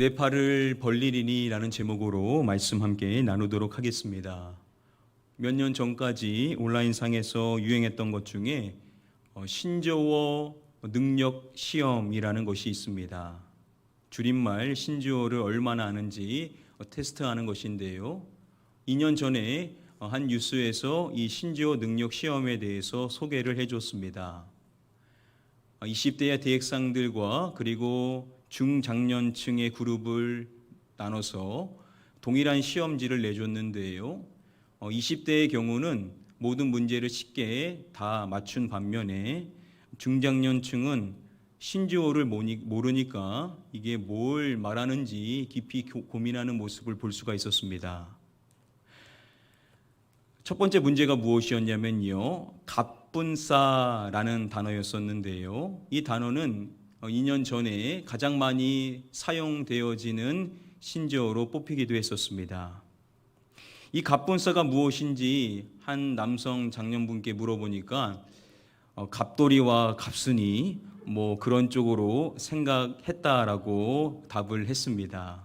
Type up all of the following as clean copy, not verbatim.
내 팔을 벌리리니 라는 제목으로 말씀 함께 나누도록 하겠습니다. 몇 년 전까지 온라인상에서 유행했던 것 중에 신조어 능력 시험이라는 것이 있습니다. 줄임말 신조어를 얼마나 아는지 테스트하는 것인데요. 2년 전에 한 뉴스에서 이 신조어 능력 시험에 대해서 소개를 해줬습니다. 20대의 대학생들과 그리고 중장년층의 그룹을 나눠서 동일한 시험지를 내줬는데요. 20대의 경우는 모든 문제를 쉽게 다 맞춘 반면에 중장년층은 신조어를 모르니까 이게 뭘 말하는지 깊이 고민하는 모습을 볼 수가 있었습니다. 첫 번째 문제가 무엇이었냐면요. 갑분싸라는 단어였었는데요. 이 단어는 2년 전에 가장 많이 사용되어지는 신조어로 뽑히기도 했었습니다. 이 갑분싸가 무엇인지 한 남성 장년분께 물어보니까 갑돌이와 갑순이 뭐 그런 쪽으로 생각했다라고 답을 했습니다.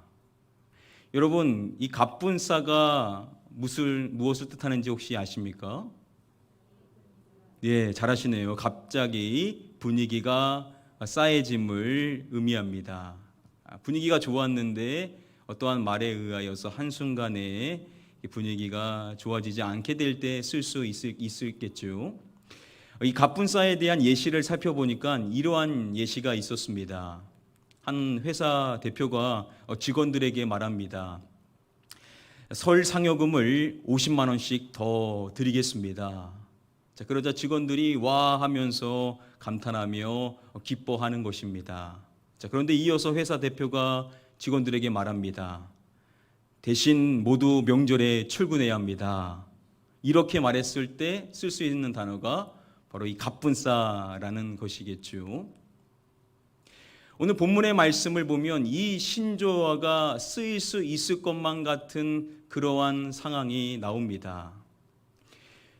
여러분, 이 갑분싸가 무엇을 뜻하는지 혹시 아십니까? 예, 잘하시네요. 갑자기 분위기가 싸해짐을 의미합니다. 분위기가 좋았는데 어떠한 말에 의하여서 한순간에 분위기가 좋아지지 않게 될 때 쓸 수 있겠죠. 이 갑분싸에 대한 예시를 살펴보니까 이러한 예시가 있었습니다. 한 회사 대표가 직원들에게 말합니다. 설 상여금을 50만 원씩 더 드리겠습니다. 자, 그러자 직원들이 와 하면서 감탄하며 기뻐하는 것입니다. 자, 그런데 이어서 회사 대표가 직원들에게 말합니다. 대신 모두 명절에 출근해야 합니다. 이렇게 말했을 때 쓸 수 있는 단어가 바로 이 갑분싸라는 것이겠죠. 오늘 본문의 말씀을 보면 이 신조어가 쓰일 수 있을 것만 같은 그러한 상황이 나옵니다.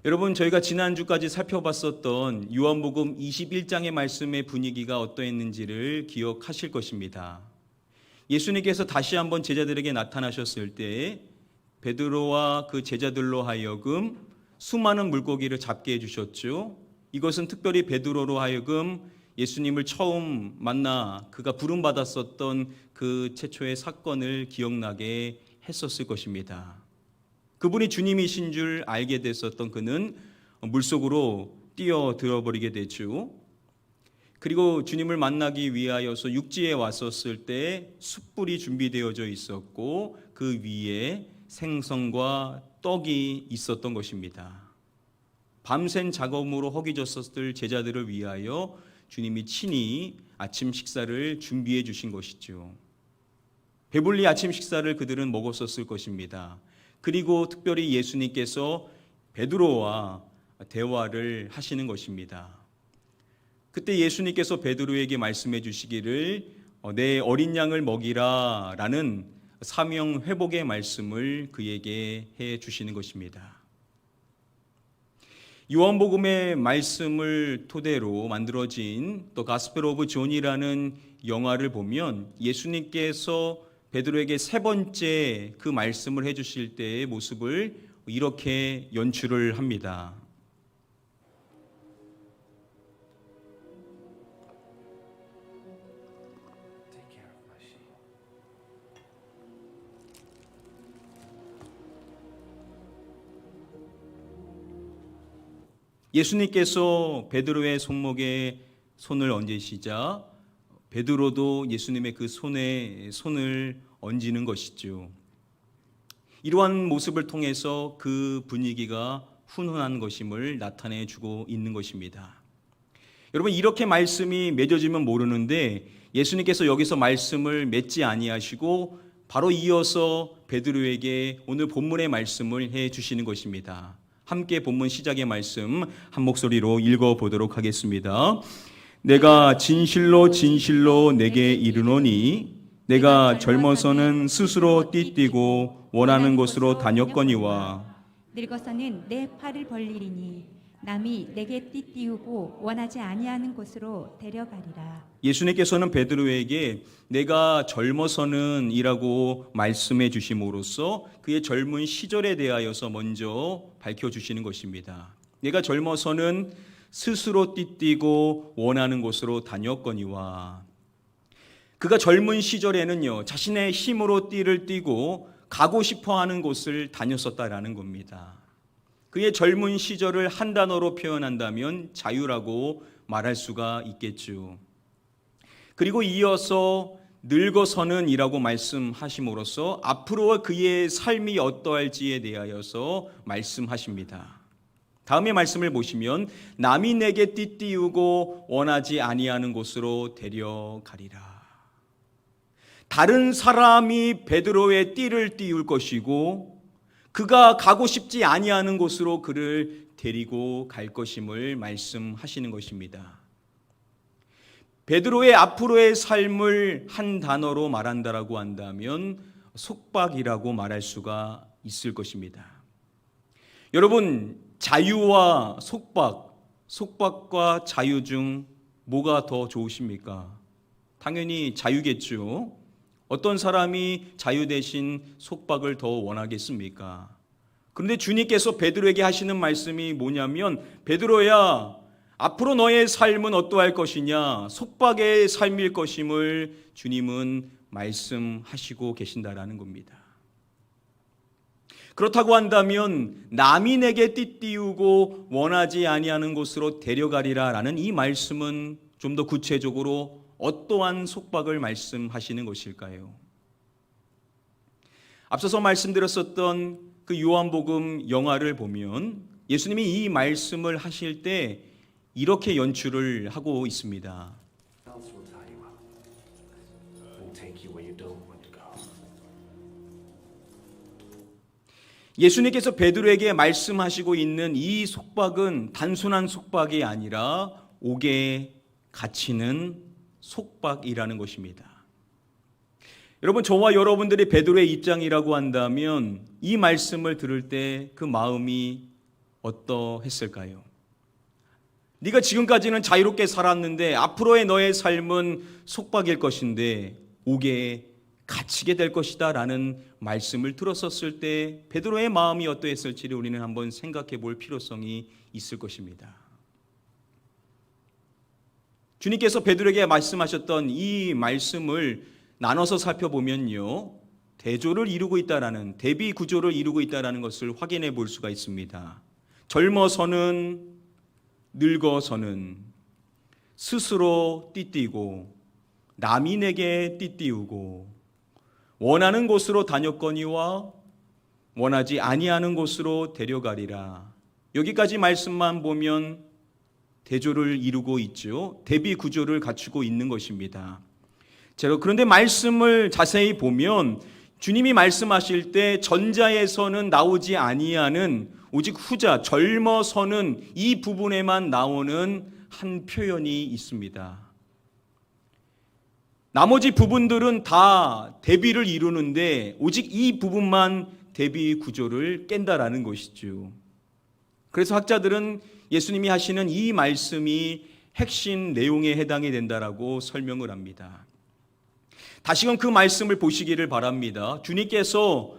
여러분, 저희가 지난주까지 살펴봤었던 요한복음 21장의 말씀의 분위기가 어떠했는지를 기억하실 것입니다. 예수님께서 다시 한번 제자들에게 나타나셨을 때 베드로와 그 제자들로 하여금 수많은 물고기를 잡게 해주셨죠. 이것은 특별히 베드로로 하여금 예수님을 처음 만나 그가 부름받았었던 그 최초의 사건을 기억나게 했었을 것입니다. 그분이 주님이신 줄 알게 됐었던 그는 물속으로 뛰어들어 버리게 되죠. 그리고 주님을 만나기 위하여서 육지에 왔었을 때 숯불이 준비되어져 있었고 그 위에 생선과 떡이 있었던 것입니다. 밤샘 작업으로 허기졌었을 제자들을 위하여 주님이 친히 아침 식사를 준비해 주신 것이죠. 배불리 아침 식사를 그들은 먹었었을 것입니다. 그리고 특별히 예수님께서 베드로와 대화를 하시는 것입니다. 그때 예수님께서 베드로에게 말씀해 주시기를 내 어린 양을 먹이라 라는 사명 회복의 말씀을 그에게 해 주시는 것입니다. 요한복음의 말씀을 토대로 만들어진 또 가스펠 오브 존이라는 영화를 보면 예수님께서 베드로에게 세 번째 그 말씀을 해주실 때의 모습을 이렇게 연출을 합니다. 예수님께서 베드로의 손목에 손을 얹으시자 베드로도 예수님의 그 손에 손을 얹는 것이죠. 이러한 모습을 통해서 그 분위기가 훈훈한 것임을 나타내 주고 있는 것입니다. 여러분, 이렇게 말씀이 맺어지면 모르는데 예수님께서 여기서 말씀을 맺지 아니하시고 바로 이어서 베드로에게 오늘 본문의 말씀을 해 주시는 것입니다. 함께 본문 시작의 말씀 한 목소리로 읽어보도록 하겠습니다. 내가 진실로 진실로 내게 이르노니 내가 젊어서는 스스로 띠띠고 원하는 곳으로 다녔거니와 늙어서는 내 팔을 벌리리니 남이 내게 띠띠우고 원하지 아니하는 곳으로 데려가리라. 예수님께서는 베드로에게 내가 젊어서는 이라고 말씀해 주심으로써 그의 젊은 시절에 대하여서 먼저 밝혀주시는 것입니다. 내가 젊어서는 스스로 띠띠고 원하는 곳으로 다녔거니와, 그가 젊은 시절에는요, 자신의 힘으로 띠를 띠고 가고 싶어하는 곳을 다녔었다라는 겁니다. 그의 젊은 시절을 한 단어로 표현한다면 자유라고 말할 수가 있겠죠. 그리고 이어서 늙어서는 이라고 말씀하심으로써 앞으로 그의 삶이 어떠할지에 대하여서 말씀하십니다. 다음의 말씀을 보시면 남이 내게 띠띠우고 원하지 아니하는 곳으로 데려가리라. 다른 사람이 베드로의 띠를 띠울 것이고 그가 가고 싶지 아니하는 곳으로 그를 데리고 갈 것임을 말씀하시는 것입니다. 베드로의 앞으로의 삶을 한 단어로 말한다라고 한다면 속박이라고 말할 수가 있을 것입니다. 여러분, 자유와 속박, 속박과 자유 중 뭐가 더 좋으십니까? 당연히 자유겠죠. 어떤 사람이 자유 대신 속박을 더 원하겠습니까? 그런데 주님께서 베드로에게 하시는 말씀이 뭐냐면, 베드로야, 앞으로 너의 삶은 어떠할 것이냐? 속박의 삶일 것임을 주님은 말씀하시고 계신다라는 겁니다. 그렇다고 한다면 남이 내게 띠띠우고 원하지 아니하는 곳으로 데려가리라라는 이 말씀은 좀 더 구체적으로 어떠한 속박을 말씀하시는 것일까요? 앞서서 말씀드렸었던 그 요한복음 영화를 보면 예수님이 이 말씀을 하실 때 이렇게 연출을 하고 있습니다. 예수님께서 베드로에게 말씀하시고 있는 이 속박은 단순한 속박이 아니라 옥에 갇히는 속박이라는 것입니다. 여러분, 저와 여러분들이 베드로의 입장이라고 한다면 이 말씀을 들을 때 그 마음이 어떠했을까요? 네가 지금까지는 자유롭게 살았는데 앞으로의 너의 삶은 속박일 것인데 옥에 갇히게 될 것이다 라는 말씀을 들었었을 때 베드로의 마음이 어떠했을지를 우리는 한번 생각해 볼 필요성이 있을 것입니다. 주님께서 베드로에게 말씀하셨던 이 말씀을 나눠서 살펴보면요, 대조를 이루고 있다라는, 대비 구조를 이루고 있다라는 것을 확인해 볼 수가 있습니다. 젊어서는, 늙어서는, 스스로 띠띠고 남이 내게 띠띠우고 원하는 곳으로 다녔거니와 원하지 아니하는 곳으로 데려가리라. 여기까지 말씀만 보면 대조를 이루고 있죠. 대비 구조를 갖추고 있는 것입니다. 그런데 말씀을 자세히 보면 주님이 말씀하실 때 전자에서는 나오지 아니하는 오직 후자, 젊어서는 이 부분에만 나오는 한 표현이 있습니다. 나머지 부분들은 다 대비를 이루는데 오직 이 부분만 대비 구조를 깬다라는 것이죠. 그래서 학자들은 예수님이 하시는 이 말씀이 핵심 내용에 해당이 된다라고 설명을 합니다. 다시금 그 말씀을 보시기를 바랍니다. 주님께서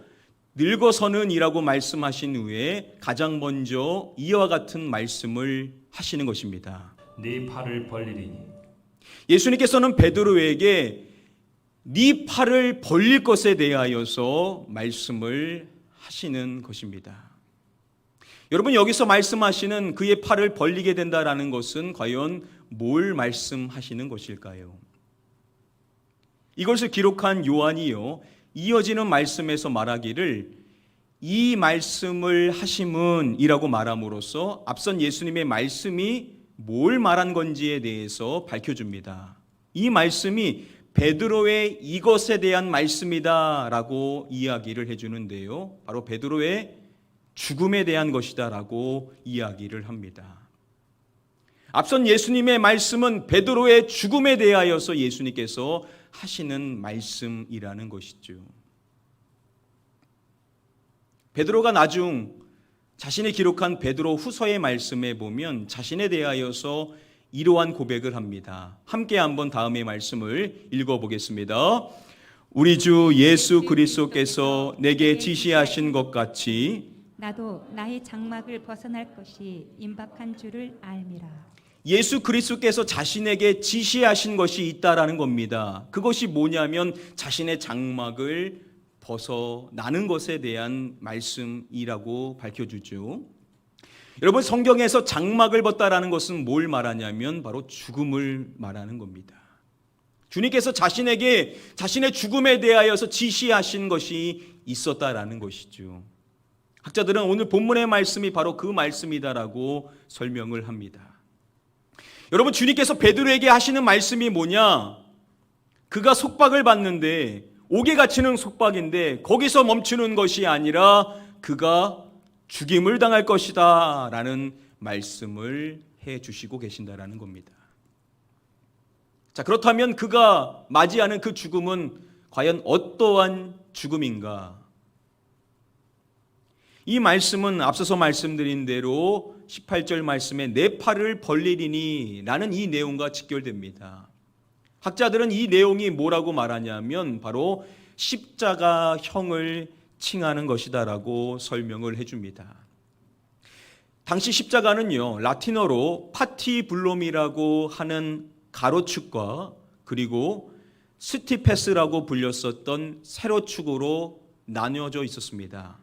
늙어서는 이라고 말씀하신 후에 가장 먼저 이와 같은 말씀을 하시는 것입니다. 네 팔을 벌리리니. 예수님께서는 베드로에게 네 팔을 벌릴 것에 대하여서 말씀을 하시는 것입니다. 여러분, 여기서 말씀하시는 그의 팔을 벌리게 된다라는 것은 과연 뭘 말씀하시는 것일까요? 이것을 기록한 요한이요, 이어지는 말씀에서 말하기를 이 말씀을 하심은 이라고 말함으로써 앞선 예수님의 말씀이 뭘 말한 건지에 대해서 밝혀줍니다. 이 말씀이 베드로의 이것에 대한 말씀이다 라고 이야기를 해주는데요, 바로 베드로의 죽음에 대한 것이다 라고 이야기를 합니다. 앞선 예수님의 말씀은 베드로의 죽음에 대하여서 예수님께서 하시는 말씀이라는 것이죠. 베드로가 나중 자신이 기록한 베드로 후서의 말씀에 보면 자신에 대하여서 이러한 고백을 합니다. 함께 한번 다음의 말씀을 읽어보겠습니다. 우리 주 예수 그리스도께서 내게 지시하신 것 같이 나도 나의 장막을 벗어날 것이 임박한 줄을 알미라. 예수 그리스도께서 자신에게 지시하신 것이 있다라는 겁니다. 그것이 뭐냐면 자신의 장막을 벗어나는 것에 대한 말씀이라고 밝혀주죠. 여러분, 성경에서 장막을 벗다라는 것은 뭘 말하냐면 바로 죽음을 말하는 겁니다. 주님께서 자신에게 자신의 죽음에 대하여서 지시하신 것이 있었다라는 것이죠. 학자들은 오늘 본문의 말씀이 바로 그 말씀이다라고 설명을 합니다. 여러분, 주님께서 베드로에게 하시는 말씀이 뭐냐? 그가 속박을 받는데 옥에 갇히는 속박인데 거기서 멈추는 것이 아니라 그가 죽임을 당할 것이다 라는 말씀을 해 주시고 계신다라는 겁니다. 자, 그렇다면 그가 맞이하는 그 죽음은 과연 어떠한 죽음인가? 이 말씀은 앞서서 말씀드린 대로 18절 말씀에 내 팔을 벌리리니 라는 이 내용과 직결됩니다. 학자들은 이 내용이 뭐라고 말하냐면 바로 십자가형을 칭하는 것이다라고 설명을 해줍니다. 당시 십자가는요, 라틴어로 파티블롬이라고 하는 가로축과 그리고 스티페스라고 불렸었던 세로축으로 나뉘어져 있었습니다.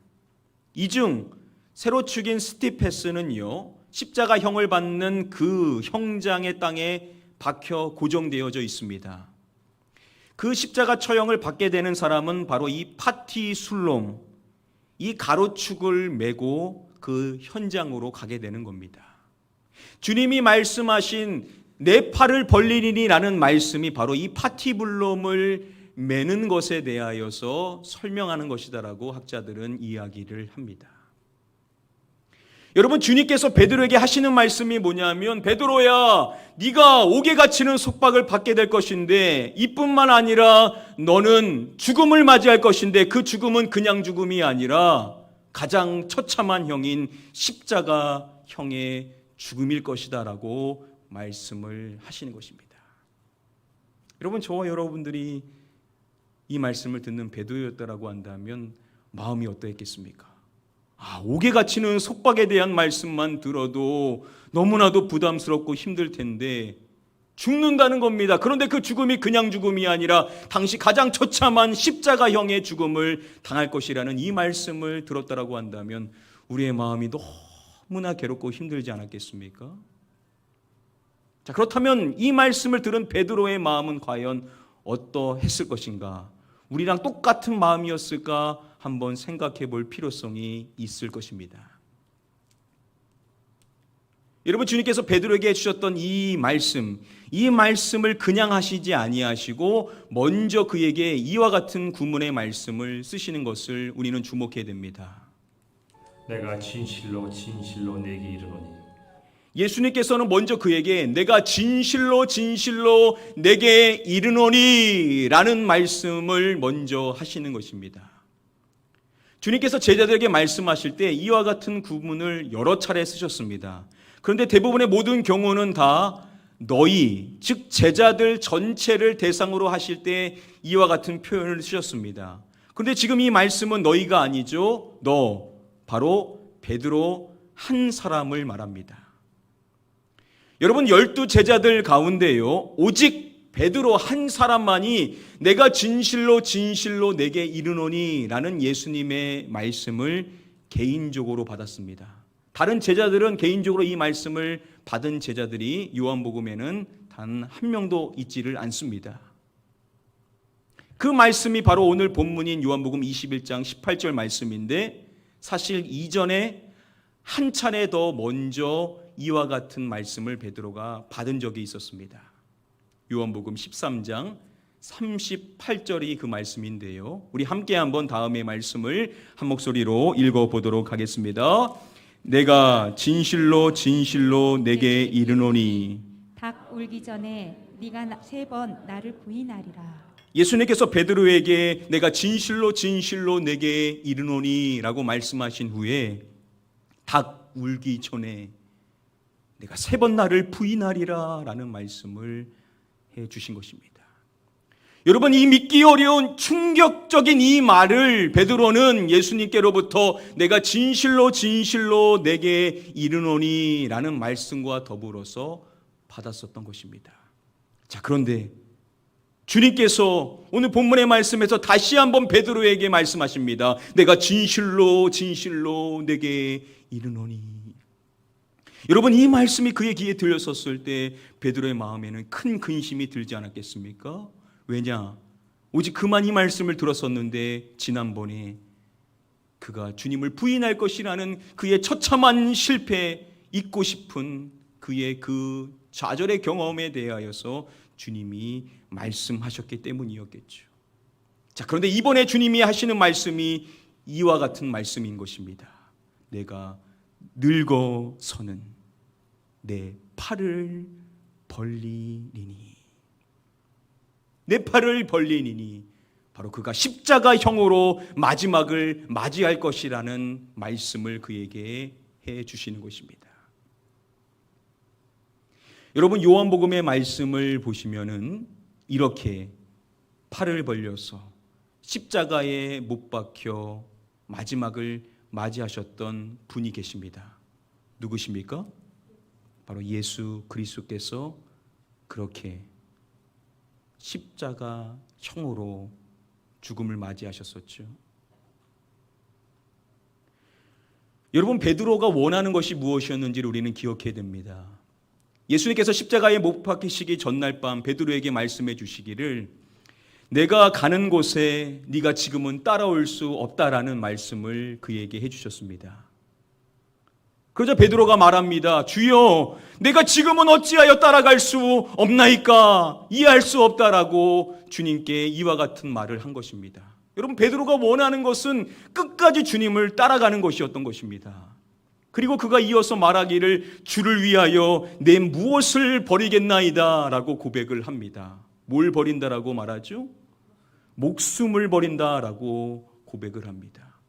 이 중 세로축인 스티페스는요, 십자가형을 받는 그 형장의 땅에 박혀 고정되어져 있습니다. 그 십자가 처형을 받게 되는 사람은 바로 이 파티술롬, 이 가로축을 메고 그 현장으로 가게 되는 겁니다. 주님이 말씀하신 내 팔을 벌리리니라는 말씀이 바로 이 파티블롬을 매는 것에 대하여서 설명하는 것이다라고 학자들은 이야기를 합니다. 여러분, 주님께서 베드로에게 하시는 말씀이 뭐냐면 베드로야, 네가 옥에 갇히는 속박을 받게 될 것인데 이뿐만 아니라 너는 죽음을 맞이할 것인데 그 죽음은 그냥 죽음이 아니라 가장 처참한 형인 십자가형의 죽음일 것이다 라고 말씀을 하시는 것입니다. 여러분, 저와 여러분들이 이 말씀을 듣는 베드로였다라고 한다면 마음이 어떠했겠습니까? 옥에 갇히는 속박에 대한 말씀만 들어도 너무나도 부담스럽고 힘들 텐데 죽는다는 겁니다. 그런데 그 죽음이 그냥 죽음이 아니라 당시 가장 처참한 십자가형의 죽음을 당할 것이라는 이 말씀을 들었다라고 한다면 우리의 마음이 너무나 괴롭고 힘들지 않았겠습니까? 자, 그렇다면 이 말씀을 들은 베드로의 마음은 과연 어떠했을 것인가? 우리랑 똑같은 마음이었을까? 한번 생각해 볼 필요성이 있을 것입니다. 여러분, 주님께서 베드로에게 해주셨던 이 말씀을 그냥 하시지 아니하시고 먼저 그에게 이와 같은 구문의 말씀을 쓰시는 것을 우리는 주목해야 됩니다. 내가 진실로 진실로 내게 이르노니. 예수님께서는 먼저 그에게 내가 진실로 진실로 내게 이르노니 라는 말씀을 먼저 하시는 것입니다. 주님께서 제자들에게 말씀하실 때 이와 같은 구문을 여러 차례 쓰셨습니다. 그런데 대부분의 모든 경우는 다 너희, 즉 제자들 전체를 대상으로 하실 때 이와 같은 표현을 쓰셨습니다. 그런데 지금 이 말씀은 너희가 아니죠. 너, 바로 베드로 한 사람을 말합니다. 여러분, 12 제자들 가운데요, 오직 베드로 한 사람만이 내가 진실로 진실로 내게 이르노니 라는 예수님의 말씀을 개인적으로 받았습니다. 다른 제자들은 개인적으로 이 말씀을 받은 제자들이 요한복음에는 단 한 명도 있지를 않습니다. 그 말씀이 바로 오늘 본문인 요한복음 21장 18절 말씀인데 사실 이전에 한 차례 더 먼저 이와 같은 말씀을 베드로가 받은 적이 있었습니다. 요한복음 13장 38절이 그 말씀인데요. 우리 함께 한번 다음의 말씀을 한 목소리로 읽어보도록 하겠습니다. 내가 진실로 진실로 내게 이르노니. 닭 울기 전에 네가 3번 나를 부인하리라. 예수님께서 베드로에게 내가 진실로 진실로 내게 이르노니 라고 말씀하신 후에 닭 울기 전에 내가 3번 나를 부인하리라 라는 말씀을 해 주신 것입니다. 여러분, 이 믿기 어려운 충격적인 이 말을 베드로는 예수님께로부터 내가 진실로 진실로 내게 이르노니 라는 말씀과 더불어서 받았었던 것입니다. 자, 그런데 주님께서 오늘 본문의 말씀에서 다시 한번 베드로에게 말씀하십니다. 내가 진실로 진실로 내게 이르노니. 여러분, 이 말씀이 그의 귀에 들렸었을 때 베드로의 마음에는 큰 근심이 들지 않았겠습니까? 왜냐? 오직 그만 이 말씀을 들었었는데 지난번에 그가 주님을 부인할 것이라는 그의 처참한 실패, 잊고 싶은 그의 그 좌절의 경험에 대하여서 주님이 말씀하셨기 때문이었겠죠. 자, 그런데 이번에 주님이 하시는 말씀이 이와 같은 말씀인 것입니다. 내가 늙어서는 내 팔을 벌리리니. 내 팔을 벌리니 바로 그가 십자가형으로 마지막을 맞이할 것이라는 말씀을 그에게 해 주시는 것입니다. 여러분, 요한복음의 말씀을 보시면은 이렇게 팔을 벌려서 십자가에 못 박혀 마지막을 맞이하셨던 분이 계십니다. 누구십니까? 바로 예수 그리스도께서 그렇게 십자가형으로 죽음을 맞이하셨었죠. 여러분, 베드로가 원하는 것이 무엇이었는지를 우리는 기억해야 됩니다. 예수님께서 십자가에 못 박히시기 전날 밤 베드로에게 말씀해 주시기를 내가 가는 곳에 네가 지금은 따라올 수 없다라는 말씀을 그에게 해 주셨습니다. 그러자 베드로가 말합니다. 주여, 내가 지금은 어찌하여 따라갈 수 없나이까? 이해할 수 없다라고 주님께 이와 같은 말을 한 것입니다. 여러분, 베드로가 원하는 것은 끝까지 주님을 따라가는 것이었던 것입니다. 그리고 그가 이어서 말하기를 주를 위하여 내 무엇을 버리겠나이다 라고 고백을 합니다. 뭘 버린다라고 말하죠? 목숨을 버린다라고 고백을 합니다.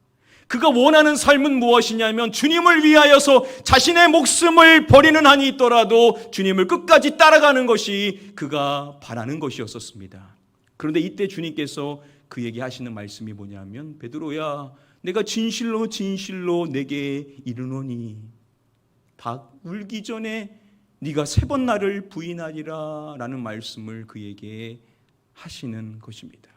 그가 원하는 삶은 무엇이냐면 주님을 위하여서 자신의 목숨을 버리는 한이 있더라도 주님을 끝까지 따라가는 것이 그가 바라는 것이었습니다. 그런데 이때 주님께서 그에게 하시는 말씀이 뭐냐면 베드로야, 내가 진실로 진실로 내게 이르노니 닭 울기 전에 네가 3번 나를 부인하리라 라는 말씀을 그에게 하시는 것입니다.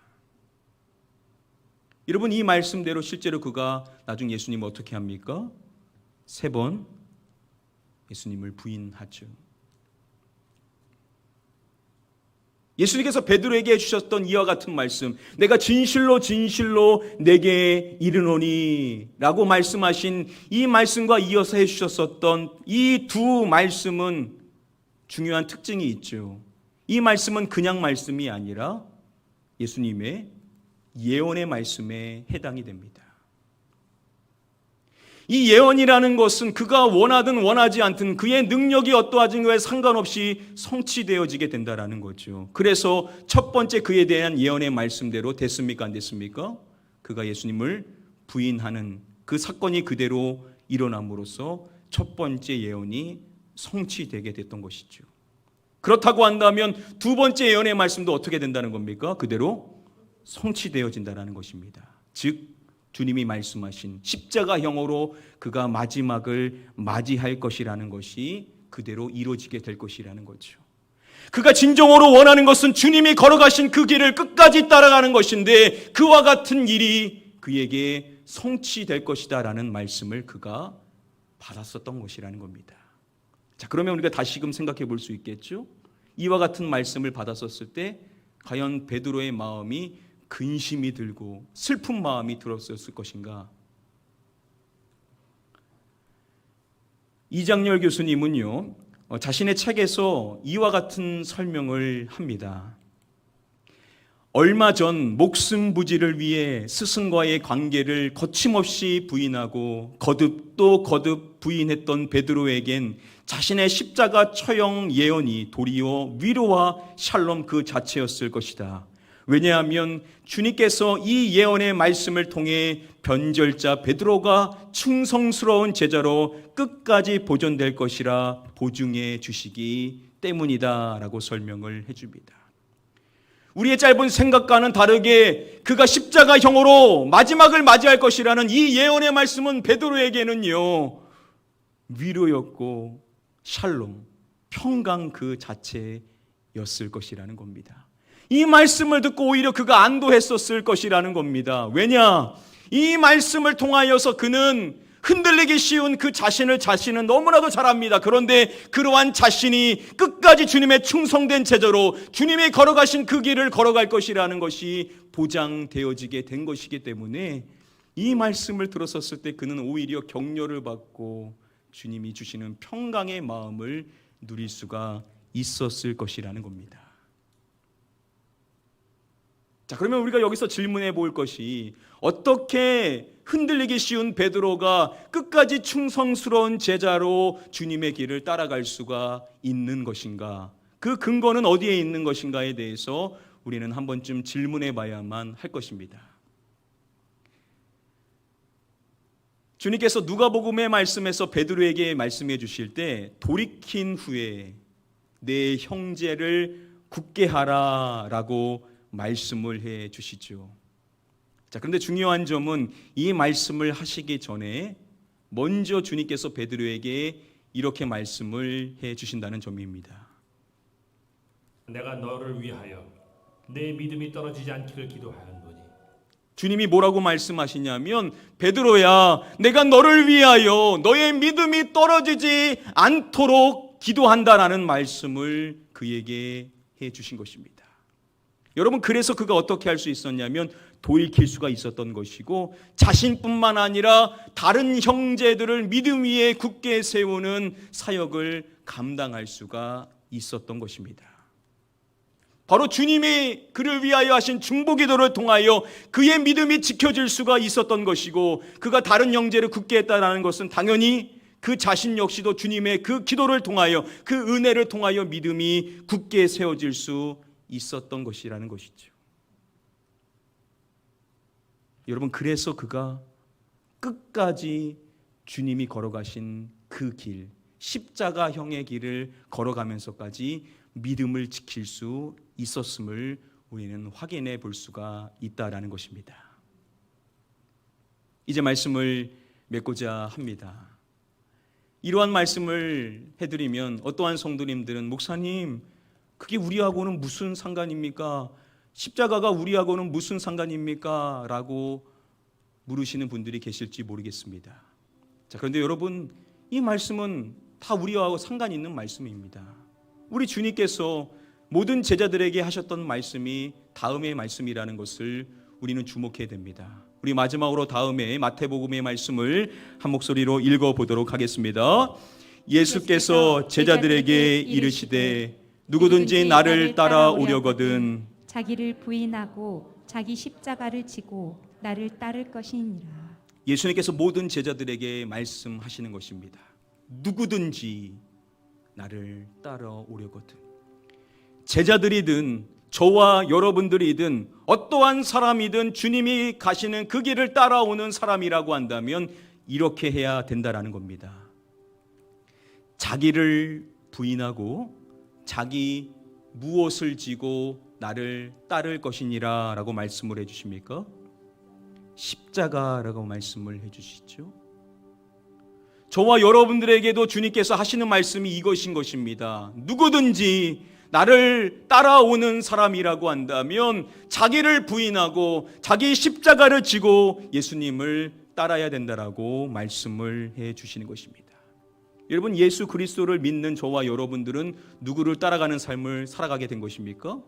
여러분, 이 말씀대로 실제로 그가 나중 예수님을 어떻게 합니까? 3번 예수님을 부인하죠. 예수님께서 베드로에게 해주셨던 이와 같은 말씀, 내가 진실로 진실로 내게 이르노니 라고 말씀하신 이 말씀과 이어서 해주셨었던 이 두 말씀은 중요한 특징이 있죠. 이 말씀은 그냥 말씀이 아니라 예수님의 예언의 말씀에 해당이 됩니다. 이 예언이라는 것은 그가 원하든 원하지 않든 그의 능력이 어떠하든 거에 상관없이 성취되어지게 된다는 거죠. 그래서 첫 번째 그에 대한 예언의 말씀대로 됐습니까? 안 됐습니까? 그가 예수님을 부인하는 그 사건이 그대로 일어남으로써 첫 번째 예언이 성취되게 됐던 것이죠. 그렇다고 한다면 두 번째 예언의 말씀도 어떻게 된다는 겁니까? 그대로 성취되어진다는 것입니다. 즉 주님이 말씀하신 십자가형으로 그가 마지막을 맞이할 것이라는 것이 그대로 이루어지게 될 것이라는 거죠. 그가 진정으로 원하는 것은 주님이 걸어가신 그 길을 끝까지 따라가는 것인데 그와 같은 일이 그에게 성취될 것이다 라는 말씀을 그가 받았었던 것이라는 겁니다. 자, 그러면 우리가 다시금 생각해 볼 수 있겠죠? 이와 같은 말씀을 받았었을 때 과연 베드로의 마음이 근심이 들고 슬픈 마음이 들었을 것인가? 이장렬 교수님은요, 자신의 책에서 이와 같은 설명을 합니다. 얼마 전 목숨 부지를 위해 스승과의 관계를 거침없이 부인하고 거듭 또 거듭 부인했던 베드로에겐 자신의 십자가 처형 예언이 도리어 위로와 샬롬 그 자체였을 것이다. 왜냐하면 주님께서 이 예언의 말씀을 통해 변절자 베드로가 충성스러운 제자로 끝까지 보존될 것이라 보증해 주시기 때문이다라고 설명을 해줍니다. 우리의 짧은 생각과는 다르게 그가 십자가형으로 마지막을 맞이할 것이라는 이 예언의 말씀은 베드로에게는요, 위로였고 샬롬, 평강 그 자체였을 것이라는 겁니다. 이 말씀을 듣고 오히려 그가 안도했었을 것이라는 겁니다. 왜냐? 이 말씀을 통하여서 그는 흔들리기 쉬운 그 자신은 너무나도 잘 압니다. 그런데 그러한 자신이 끝까지 주님의 충성된 제자로 주님이 걸어가신 그 길을 걸어갈 것이라는 것이 보장되어지게 된 것이기 때문에 이 말씀을 들었었을 때 그는 오히려 격려를 받고 주님이 주시는 평강의 마음을 누릴 수가 있었을 것이라는 겁니다. 자, 그러면 우리가 여기서 질문해 볼 것이 어떻게 흔들리기 쉬운 베드로가 끝까지 충성스러운 제자로 주님의 길을 따라갈 수가 있는 것인가? 그 근거는 어디에 있는 것인가에 대해서 우리는 한 번쯤 질문해 봐야만 할 것입니다. 주님께서 누가복음의 말씀에서 베드로에게 말씀해 주실 때 돌이킨 후에 내 형제를 굳게 하라라고 말씀을 해 주시죠. 자, 그런데 중요한 점은 이 말씀을 하시기 전에 먼저 주님께서 베드로에게 이렇게 말씀을 해 주신다는 점입니다. 내가 너를 위하여 내 믿음이 떨어지지 않기를 기도하였노니. 주님이 뭐라고 말씀하시냐면 베드로야, 내가 너를 위하여 너의 믿음이 떨어지지 않도록 기도한다라는 말씀을 그에게 해 주신 것입니다. 여러분, 그래서 그가 어떻게 할 수 있었냐면 돌이킬 수가 있었던 것이고 자신뿐만 아니라 다른 형제들을 믿음 위에 굳게 세우는 사역을 감당할 수가 있었던 것입니다. 바로 주님이 그를 위하여 하신 중보기도를 통하여 그의 믿음이 지켜질 수가 있었던 것이고 그가 다른 형제를 굳게 했다는 것은 당연히 그 자신 역시도 주님의 그 기도를 통하여 그 은혜를 통하여 믿음이 굳게 세워질 수 있었던 것이라는 것이죠. 여러분, 그래서 그가 끝까지 주님이 걸어가신 그 길, 십자가형의 길을 걸어가면서까지 믿음을 지킬 수 있었음을 우리는 확인해 볼 수가 있다라는 것입니다. 이제 말씀을 맺고자 합니다. 이러한 말씀을 해드리면 어떠한 성도님들은 목사님, 그게 우리하고는 무슨 상관입니까? 십자가가 우리하고는 무슨 상관입니까? 라고 물으시는 분들이 계실지 모르겠습니다. 자, 그런데 여러분, 이 말씀은 다 우리하고 상관 있는 말씀입니다. 우리 주님께서 모든 제자들에게 하셨던 말씀이 다음의 말씀이라는 것을 우리는 주목해야 됩니다. 우리 마지막으로 다음에 마태복음의 말씀을 한 목소리로 읽어보도록 하겠습니다. 예수께서 제자들에게 이르시되 누구든지 나를 따라오려거든 자기를 부인하고 자기 십자가를 지고 나를 따를 것이니라. 예수님께서 모든 제자들에게 말씀하시는 것입니다. 누구든지 나를 따라오려거든. 제자들이든 저와 여러분들이든 어떠한 사람이든 주님이 가시는 그 길을 따라오는 사람이라고 한다면 이렇게 해야 된다라는 겁니다. 자기를 부인하고 자기 무엇을 지고 나를 따를 것이니라 라고 말씀을 해주십니까? 십자가라고 말씀을 해주시죠. 저와 여러분들에게도 주님께서 하시는 말씀이 이것인 것입니다. 누구든지 나를 따라오는 사람이라고 한다면 자기를 부인하고 자기 십자가를 지고 예수님을 따라야 된다라고 말씀을 해주시는 것입니다. 여러분, 예수 그리스도를 믿는 저와 여러분들은 누구를 따라가는 삶을 살아가게 된 것입니까?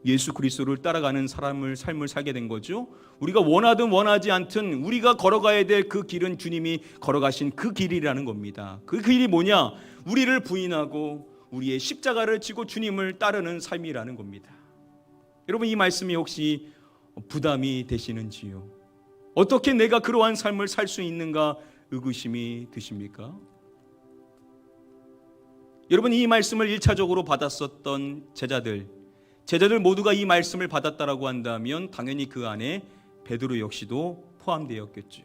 예수 그리스도를 따라가는 삶을 살게 된 거죠. 우리가 원하든 원하지 않든 우리가 걸어가야 될 그 길은 주님이 걸어가신 그 길이라는 겁니다. 그 길이 뭐냐? 우리를 부인하고 우리의 십자가를 지고 주님을 따르는 삶이라는 겁니다. 여러분, 이 말씀이 혹시 부담이 되시는지요? 어떻게 내가 그러한 삶을 살 수 있는가 의구심이 드십니까? 여러분, 이 말씀을 1차적으로 받았었던 제자들 모두가 이 말씀을 받았다라고 한다면 당연히 그 안에 베드로 역시도 포함되었겠죠.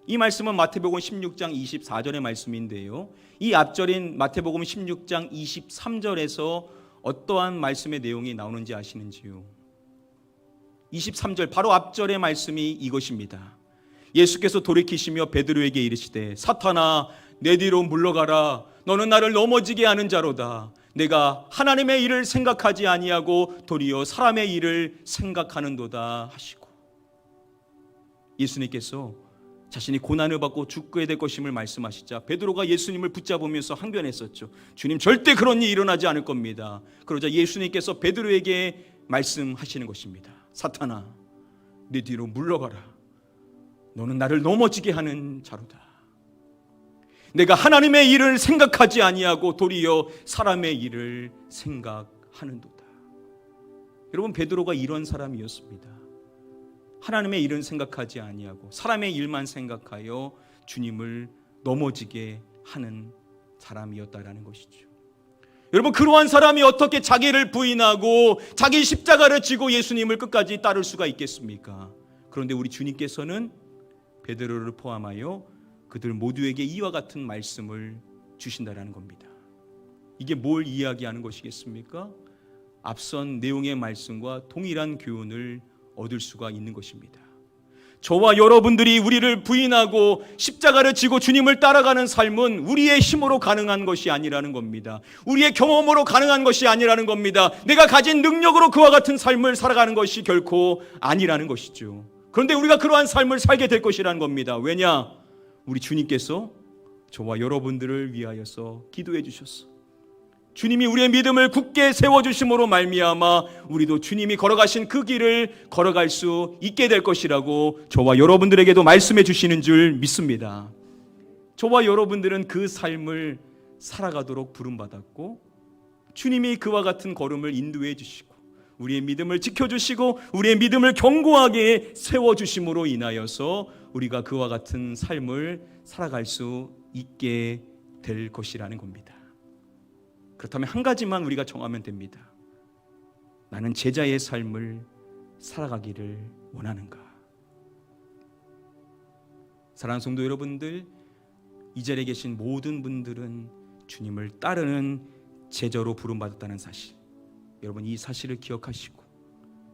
이 말씀은 마태복음 16장 24절의 말씀인데요. 이 앞절인 마태복음 16장 23절에서 어떠한 말씀의 내용이 나오는지 아시는지요? 23절 바로 앞절의 말씀이 이것입니다. 예수께서 돌이키시며 베드로에게 이르시되 사탄아 내 뒤로 물러가라. 너는 나를 넘어지게 하는 자로다. 내가 하나님의 일을 생각하지 아니하고 도리어 사람의 일을 생각하는도다 하시고, 예수님께서 자신이 고난을 받고 죽게 될 것임을 말씀하시자 베드로가 예수님을 붙잡으면서 항변했었죠. 주님 절대 그런 일이 일어나지 않을 겁니다. 그러자 예수님께서 베드로에게 말씀하시는 것입니다. 사탄아 내 뒤로 물러가라. 너는 나를 넘어지게 하는 자로다. 내가 하나님의 일을 생각하지 아니하고 도리어 사람의 일을 생각하는도다. 여러분, 베드로가 이런 사람이었습니다. 하나님의 일은 생각하지 아니하고 사람의 일만 생각하여 주님을 넘어지게 하는 사람이었다라는 것이죠. 여러분, 그러한 사람이 어떻게 자기를 부인하고 자기 십자가를 지고 예수님을 끝까지 따를 수가 있겠습니까? 그런데 우리 주님께서는 베드로를 포함하여 그들 모두에게 이와 같은 말씀을 주신다라는 겁니다. 이게 뭘 이야기하는 것이겠습니까? 앞선 내용의 말씀과 동일한 교훈을 얻을 수가 있는 것입니다. 저와 여러분들이 우리를 부인하고 십자가를 지고 주님을 따라가는 삶은 우리의 힘으로 가능한 것이 아니라는 겁니다. 우리의 경험으로 가능한 것이 아니라는 겁니다. 내가 가진 능력으로 그와 같은 삶을 살아가는 것이 결코 아니라는 것이죠. 그런데 우리가 그러한 삶을 살게 될 것이라는 겁니다. 왜냐? 우리 주님께서 저와 여러분들을 위하여서 기도해 주셨어. 주님이 우리의 믿음을 굳게 세워주심으로 말미암아 우리도 주님이 걸어가신 그 길을 걸어갈 수 있게 될 것이라고 저와 여러분들에게도 말씀해 주시는 줄 믿습니다. 저와 여러분들은 그 삶을 살아가도록 부름받았고 주님이 그와 같은 걸음을 인도해 주시고 우리의 믿음을 지켜주시고 우리의 믿음을 견고하게 세워주심으로 인하여서 우리가 그와 같은 삶을 살아갈 수 있게 될 것이라는 겁니다. 그렇다면 한 가지만 우리가 정하면 됩니다. 나는 제자의 삶을 살아가기를 원하는가? 사랑하는 성도 여러분들, 이 자리에 계신 모든 분들은 주님을 따르는 제자로 부름받았다는 사실, 여러분 이 사실을 기억하시고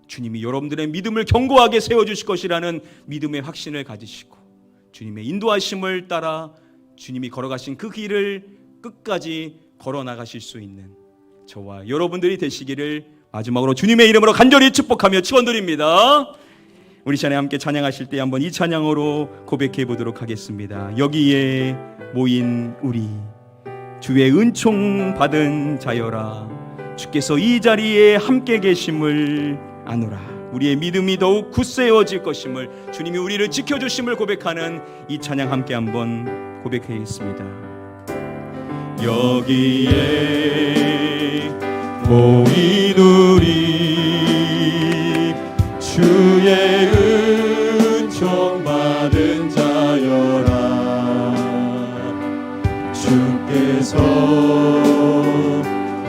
주님이 여러분들의 믿음을 견고하게 세워주실 것이라는 믿음의 확신을 가지시고 주님의 인도하심을 따라 주님이 걸어가신 그 길을 끝까지 걸어나가실 수 있는 저와 여러분들이 되시기를 마지막으로 주님의 이름으로 간절히 축복하며 축원드립니다. 우리 시간에 함께 찬양하실 때 한번 이 찬양으로 고백해 보도록 하겠습니다. 여기에 모인 우리 주의 은총 받은 자여라, 주께서 이 자리에 함께 계심을 아노라. 우리의 믿음이 더욱 굳세어질 것임을, 주님이 우리를 지켜주심을 고백하는 이 찬양 함께 한번 고백하겠습니다. 여기에 모인 우리 주의 은총 받은 자여라, 주께서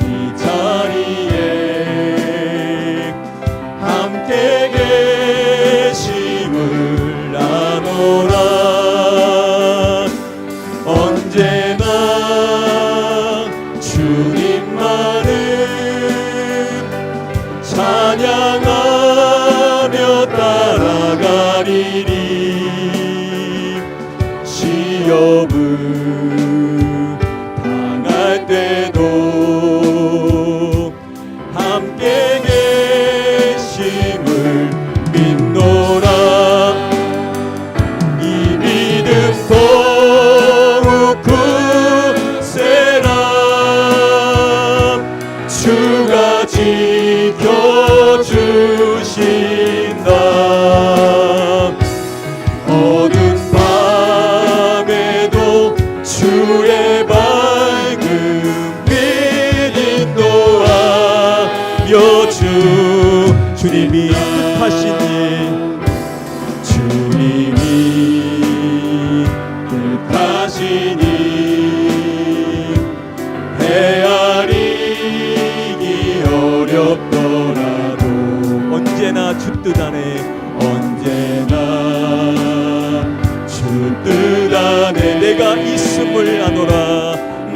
이 자리에 함께 계심을 아노라. 언제나 주님만을 찬양하며 따라가리리. 시험을 당할 때도 함께 계심을 믿노라. 이 믿음 더욱 굳세라. 주가 지켜주신다.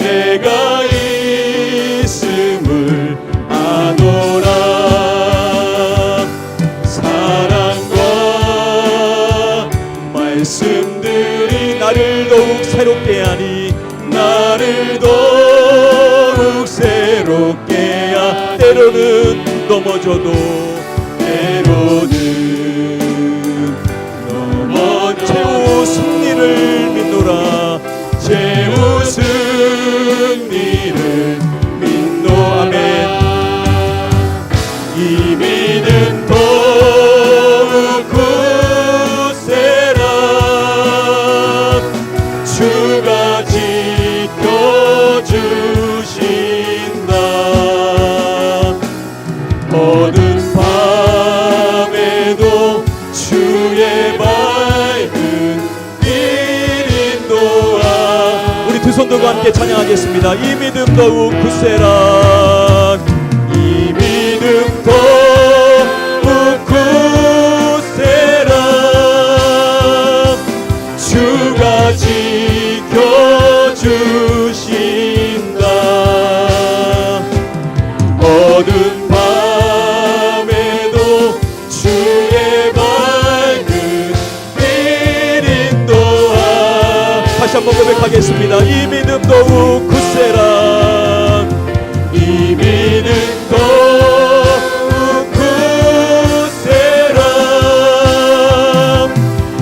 은혜가 있음을 아노라. 사랑과 말씀들이 나를 더욱 새롭게 하니, 나를 더욱 새롭게 하. 때로는 넘어져도, 때로는 넘어 최후 승리를 믿노라. 최후 승리를 믿노. 아멘. 이 믿음 더욱 굳세라. 주가 지켜주신다. 어두운 밤에도 주의 밝은 빛 인도하. 우리 두 손들과 함께 찬양하겠습니다. 이 믿음 더욱 굳세라. 이 믿음 더욱 굳세라. 주가 지켜주신다. 어두운 밤에도 주의 밝은 빛 인도하. 다시 한번 고백하겠습니다. 이 믿음 더욱 굳세라. 이 믿음 더욱 굳세라.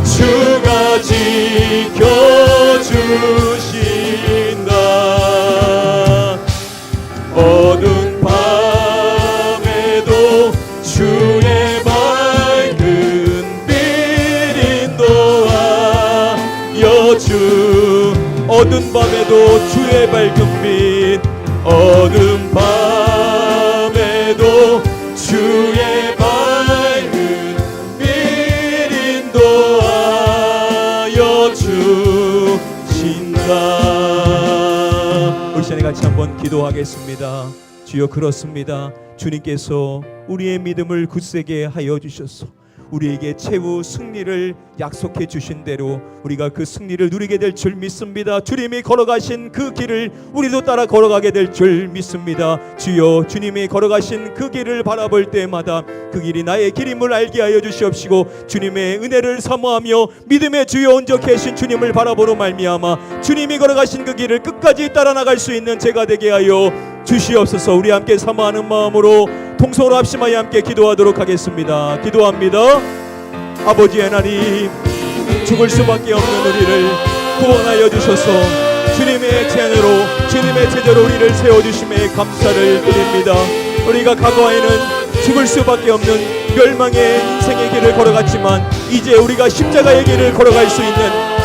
주가 지켜주신다. 어두운 밤에도 주의 밝은 빛 인도하여. 주 어두운 밤에도 주의 밝은 빛, 어두운 밤에도 주의 밝은 빛 인도하여 주신다. 우리 시간에 같이 한번 기도하겠습니다. 주여, 그렇습니다. 주님께서 우리의 믿음을 굳세게 하여 주셔서 우리에게 최후 승리를 약속해 주신 대로 우리가 그 승리를 누리게 될 줄 믿습니다. 주님이 걸어가신 그 길을 우리도 따라 걸어가게 될 줄 믿습니다. 주여, 주님이 걸어가신 그 길을 바라볼 때마다 그 길이 나의 길임을 알게 하여 주시옵시고, 주님의 은혜를 사모하며 믿음의 주여 온전케 하신 주님을 바라보로 말미암아 주님이 걸어가신 그 길을 끝까지 따라 나갈 수 있는 제가 되게 하여 주시옵소서. 우리 함께 사모하는 마음으로 통성으로 합심하여 함께 기도하도록 하겠습니다. 기도합니다. 아버지 하나님, 죽을 수밖에 없는 우리를 구원하여 주셔서 주님의 제안으로, 주님의 제자로 우리를 세워주심에 감사를 드립니다. 우리가 과거에는 죽을 수밖에 없는 멸망의 인생의 길을 걸어갔지만 이제 우리가 십자가의 길을 걸어갈 수 있는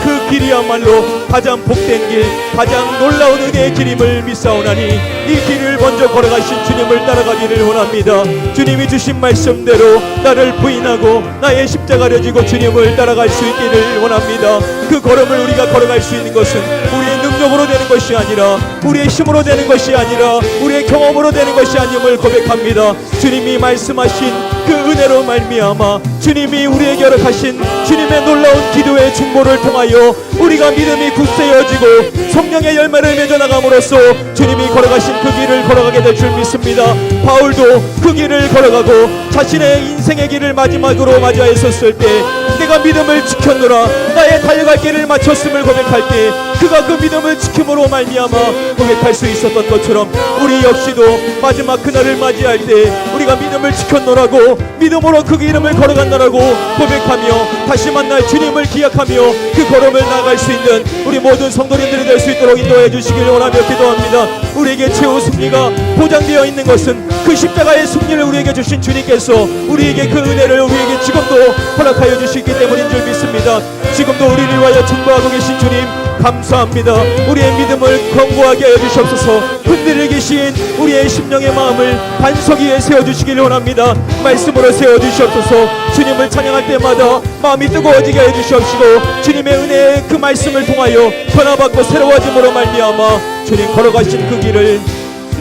그 길이야말로 가장 복된 길, 가장 놀라운 은혜의 길임을 믿사오나니 이 길을 먼저 걸어가신 주님을 따라가기를 원합니다. 주님이 주신 말씀대로 나를 부인하고 나의 십자가를 지고 주님을 따라갈 수 있기를 원합니다. 그 걸음을 우리가 걸어갈 수 있는 것은 우리의 능력으로 되는 것이 아니라, 우리의 힘으로 되는 것이 아니라, 우리의 경험으로 되는 것이 아님을 고백합니다. 주님이 말씀하신 그 은혜로 말미암아 주님이 우리에게 허락하신 주님의 놀라운 기도의 중보를 통하여 우리가 믿음이 굳세어지고 성령의 열매를 맺어나감으로써 주님이 걸어가신 그 길을 걸어가게 될 줄 믿습니다. 바울도 그 길을 걸어가고 자신의 인생의 길을 마지막으로 맞이하였을 때 내가 믿음을 지켰노라, 나의 달려갈 길을 마쳤음을 고백할 때 그가 그 믿음을 지킴으로 말미암아 고백할 수 있었던 것처럼 우리 역시도 마지막 그날을 맞이할 때 우리가 믿음을 지켰노라고, 믿음으로 그 이름을 걸어간다라고 고백하며 다시 만날 주님을 기약하며 그 걸음을 나아갈 수 있는 우리 모든 성도님들이 될 수 있도록 인도해 주시길 원하며 기도합니다. 우리에게 최후 승리가 보장되어 있는 것은 그 십자가의 승리를 우리에게 주신 주님께서 우리에게 그 은혜를 우리에게 지금도 허락하여 주시기 때문인 줄 믿습니다. 지금도 우리를 위하여 중보하고 계신 주님 감사합니다. 우리의 믿음을 견고하게 하여 주시옵소서. 흔들리기 계신 우리의 심령의 마음을 반석 위에 세워주시길 원합니다. 말씀으로 세워주시옵소서. 주님을 찬양할 때마다 마음이 뜨거워지게 해주시옵시고 주님의 은혜의 그 말씀을 통하여 변화받고 새로워짐으로 말미암아 주님 걸어가신 그 길을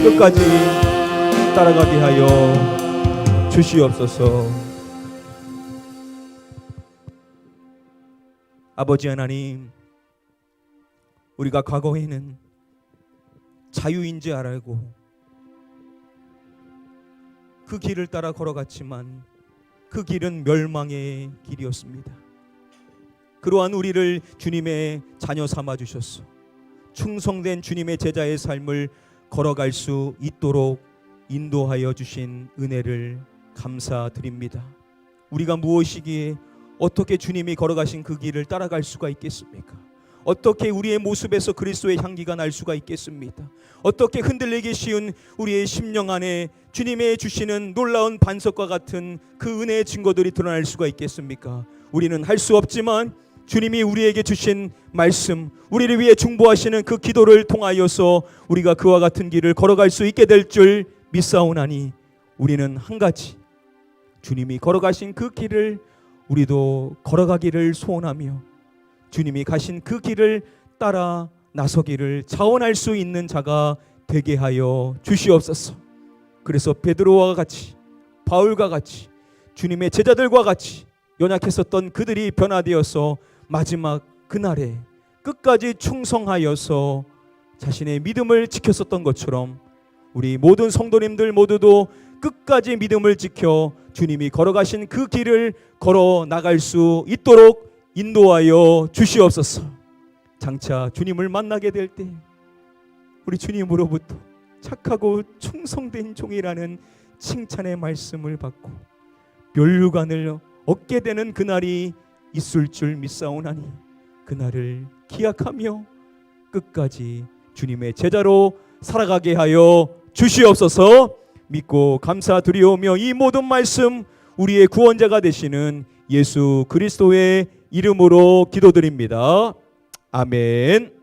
끝까지 따라가게 하여 주시옵소서. 아버지 하나님, 우리가 과거에는 자유인지 알고 그 길을 따라 걸어갔지만 그 길은 멸망의 길이었습니다. 그러한 우리를 주님의 자녀 삼아 주셨소. 충성된 주님의 제자의 삶을 걸어갈 수 있도록 인도하여 주신 은혜를 감사드립니다. 우리가 무엇이기에 어떻게 주님이 걸어가신 그 길을 따라갈 수가 있겠습니까? 어떻게 우리의 모습에서 그리스도의 향기가 날 수가 있겠습니까? 어떻게 흔들리기 쉬운 우리의 심령 안에 주님의 주시는 놀라운 반석과 같은 그 은혜의 증거들이 드러날 수가 있겠습니까? 우리는 할 수 없지만 주님이 우리에게 주신 말씀, 우리를 위해 중보하시는 그 기도를 통하여서 우리가 그와 같은 길을 걸어갈 수 있게 될 줄 믿사오나니, 우리는 한 가지, 주님이 걸어가신 그 길을 우리도 걸어가기를 소원하며 주님이 가신 그 길을 따라 나서기를 자원할 수 있는 자가 되게 하여 주시옵소서. 그래서 베드로와 같이, 바울과 같이, 주님의 제자들과 같이 연약했었던 그들이 변화되어서 마지막 그날에 끝까지 충성하여서 자신의 믿음을 지켰었던 것처럼 우리 모든 성도님들 모두도 끝까지 믿음을 지켜 주님이 걸어가신 그 길을 걸어 나갈 수 있도록 인도하여 주시옵소서. 장차 주님을 만나게 될 때 우리 주님으로부터 착하고 충성된 종이라는 칭찬의 말씀을 받고 면류관을 얻게 되는 그날이 있을 줄 믿사오나니, 그날을 기약하며 끝까지 주님의 제자로 살아가게 하여 주시옵소서. 믿고 감사드리오며 이 모든 말씀 우리의 구원자가 되시는 예수 그리스도의 이름으로 기도드립니다. 아멘.